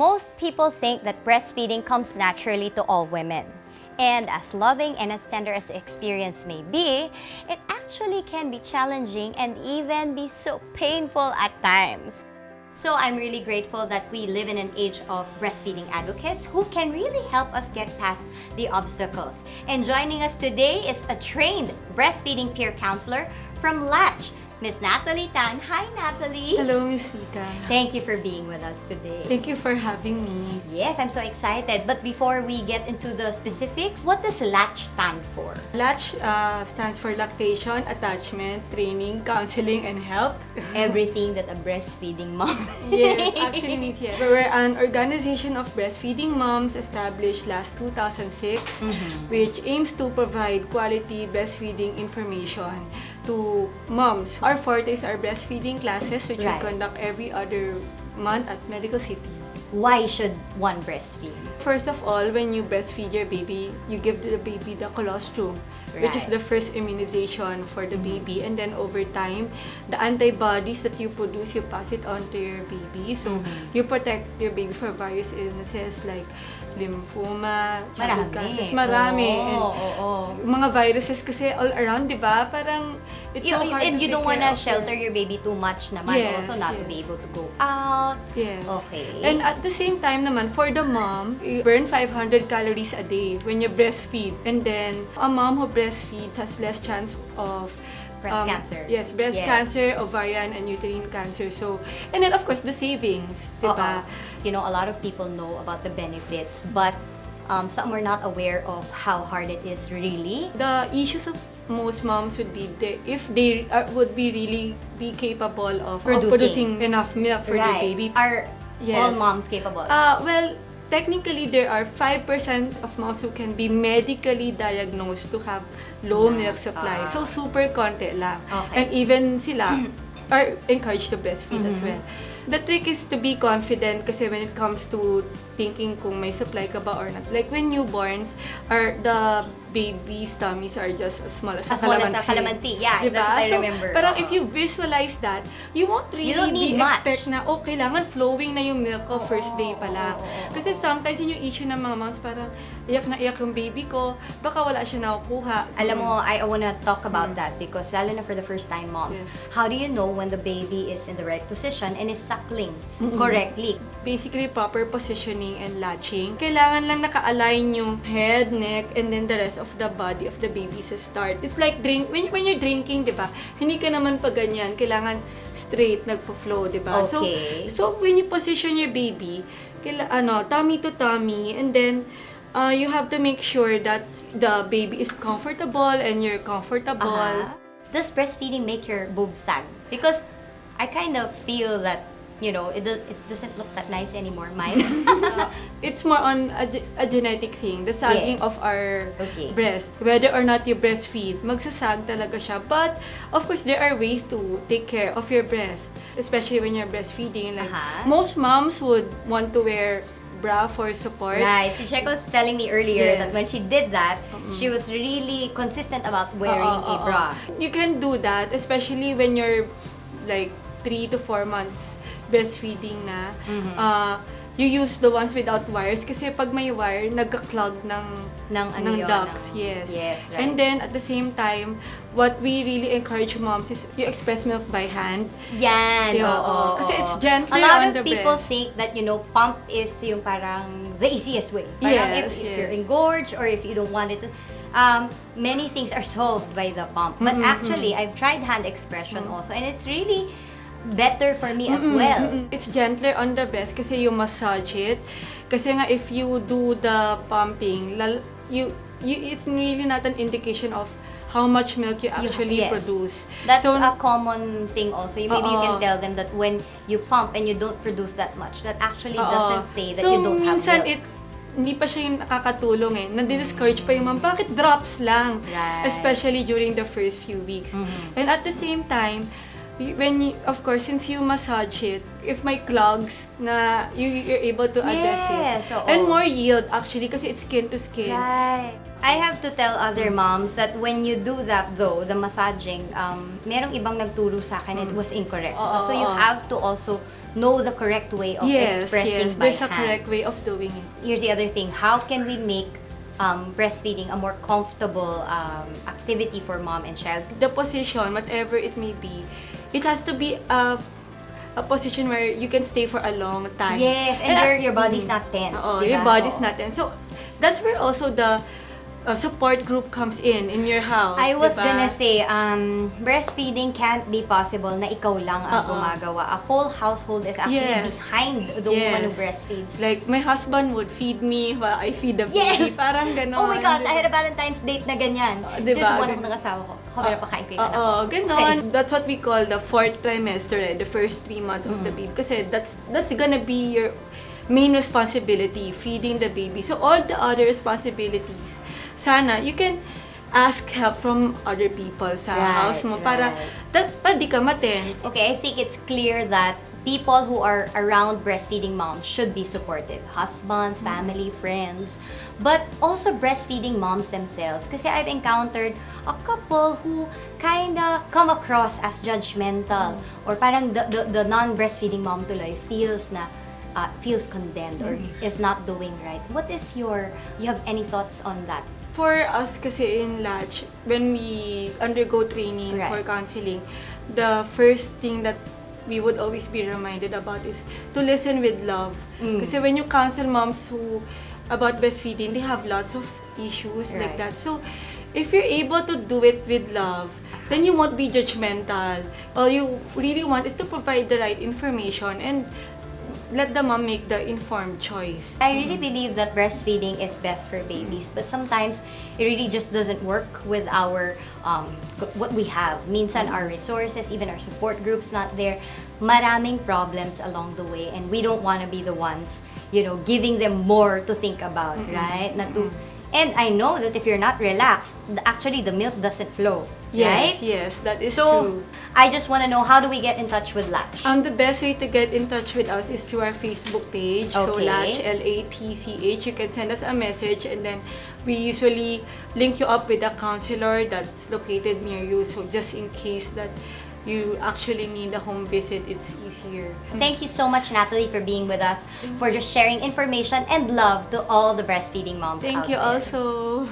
Most people think that breastfeeding comes naturally to all women. And as loving and as tender as the experience may be, it actually can be challenging and even be so painful at times. So I'm really grateful that we live in an age of breastfeeding advocates who can really help us get past the obstacles. And joining us today is a trained breastfeeding peer counselor from L.A.T.C.H, Miss Nathalie Tan. Hi, Nathalie. Hello, Miss Vita. Thank you for being with us today. Thank you for having me. Yes, I'm so excited. But before we get into the specifics, what does L.A.T.C.H stand for? L.A.T.C.H stands for Lactation, Attachment, Training, Counseling, and Help. Everything that a breastfeeding mom Yes, actually means yes. We're an organization of breastfeeding moms established last 2006, which aims to provide quality breastfeeding information to moms. Our fortes are breastfeeding classes, which we conduct every other month at Medical City. Why should one breastfeed? First of all, when you breastfeed your baby, you give the baby the colostrum, which is the first immunization for the baby. And then over time, the antibodies that you produce, you pass it on to your baby. So you protect your baby for various illnesses like lymphoma, childhood cancers. Marami. Mga viruses kasi all around, di ba? Parang it's so hard and to you don't take wanna care of shelter your baby too much naman, also not to be able to go out. Yes. Okay. And at the same time naman, for the mom, you burn 500 calories a day when you breastfeed. And then, a mom who breastfeeds has less chance of Breast cancer. Yes, breast cancer, ovarian, and uterine cancer. So, and then of course, the savings, diba? You know, a lot of people know about the benefits, but some are not aware of how hard it is really. The issues of most moms would be if they would be really be capable of producing enough milk for their baby. Are all moms capable? Well, technically, there are 5% of moms who can be medically diagnosed to have low milk supply. So, super konti lang. And even sila are encouraged to breastfeed as well. The trick is to be confident kasi when it comes to thinking kung may supply ka ba or not. Like when newborns, the baby's tummies are just as small as a calamansi. Yeah, diba? that's what I remember. So, parang if you visualize that, you won't really expect na, kailangan flowing na yung milk ko first day pa lang. Kasi sometimes yun yung issue ng mga moms, parang iyak na iyak yung baby ko, baka wala siya nakukuha. Alam mo, I wanna talk about that because lalo na for the first time moms, how do you know when the baby is in the right position and is suckling correctly? Basically, proper positioning and latching. Kailangan lang naka-align yung head, neck, and then the rest of the body of the baby sa start. It's like when you're drinking, di ba? Hindi ka naman pa ganyan. Kailangan straight, nagfo-flow, di ba? Okay. So when you position your baby, tummy to tummy, and then you have to make sure that the baby is comfortable and you're comfortable. Does breastfeeding make your boobs sag? Because I kind of feel that, you know, it doesn't look that nice anymore, mine. It's more on a genetic thing, the sagging of our breast. Whether or not you breastfeed, magsasag talaga siya. But, of course, there are ways to take care of your breast, especially when you're breastfeeding. Like, most moms would want to wear bra for support. Right. Si Checo was telling me earlier that when she did that, she was really consistent about wearing a bra. You can do that, especially when you're like 3 to 4 months breastfeeding na. You use the ones without wires kasi pag may wire, nagka-clog ng ducts. Yes, right. And then, at the same time, what we really encourage moms is you express milk by hand. Yan, Kasi it's gentler on the breast. A lot of people think that, you know, pump is yung parang the easiest way. Parang if you're engorged or if you don't want it to, many things are solved by the pump. But actually, I've tried hand expression also, and it's really better for me as well. It's gentler on the breast kasi you massage it. Kasi nga if you do the pumping, it's really not an indication of how much milk you actually produce. That's a common thing also. Maybe you can tell them that when you pump and you don't produce that much, that actually doesn't say that you don't have milk. Hindi pa siya yung nakakatulong eh. Nadi-discourage pa yung mom, bakit drops lang? Right. Especially during the first few weeks. And at the same time, of course, since you massage it, if may clogs na you're able to address Yes, it. oo. And more yield actually kasi it's skin to skin. Right. I have to tell other moms that when you do that though, the massaging, merong ibang nagturo sa akin, it was incorrect. Oo, So you oo. have to also know the correct way of Yes, expressing by there's a hand. correct way of doing it. Here's the other thing, how can we make breastfeeding a more comfortable activity for mom and child? The position, whatever it may be, it has to be a position where you can stay for a long time. Yes, and your body's not tense. Oo, diba? your body's Oo. not tense. So, that's where also the support group comes in your house. I was diba? gonna say, breastfeeding can't be possible na ikaw lang ang Oo. gumagawa. A whole household is actually Yes. behind the woman who Yes. breastfeeds. Like, my husband would feed me while I feed the baby. Yes! Parang ganon. Oh my gosh, I had a Valentine's date na ganyan. Diba? Sinusubuan ako ng asawa ko. Ako, pero pakain ko yung anak ko. Oo, ganon. That's what we call the fourth trimester, the first 3 months of the baby. Kasi that's gonna be your main responsibility, feeding the baby. So all the other responsibilities, sana you can ask help from other people sa Right, house mo para di ka matense. Okay, I think it's clear that people who are around breastfeeding moms should be supportive. Husbands, family, friends, but also breastfeeding moms themselves. Kasi I've encountered a couple who kinda come across as judgmental. Or parang the non-breastfeeding mom tuloy feels condemned or is not doing right. What is you have any thoughts on that? For us kasi in L.A.T.C.H, when we undergo training Right. for counseling, the first thing that we would always be reminded about is to listen with love. Kasi when you counsel moms about breastfeeding, they have lots of issues like Right. that. So, if you're able to do it with love, then you won't be judgmental. All you really want is to provide the right information and let the mom make the informed choice. I really believe that breastfeeding is best for babies, but sometimes it really just doesn't work with our what we have. Minsan our resources, even our support groups not there. Maraming problems along the way, and we don't want to be the ones, giving them more to think about, right? And I know that if you're not relaxed, actually the milk doesn't flow, right? Yes, that is So, true. I just want to know, how do we get in touch with Latch? The best way to get in touch with us is through our Facebook page. So Okay. L.A.T.C.H, L.A.T.C.H. You can send us a message and then we usually link you up with a counselor that's located near you. So just in case that you actually need a home visit, it's easier. Thank you so much, Nathalie, for being with us, for just sharing information and love to all the breastfeeding moms Thank out you there. also.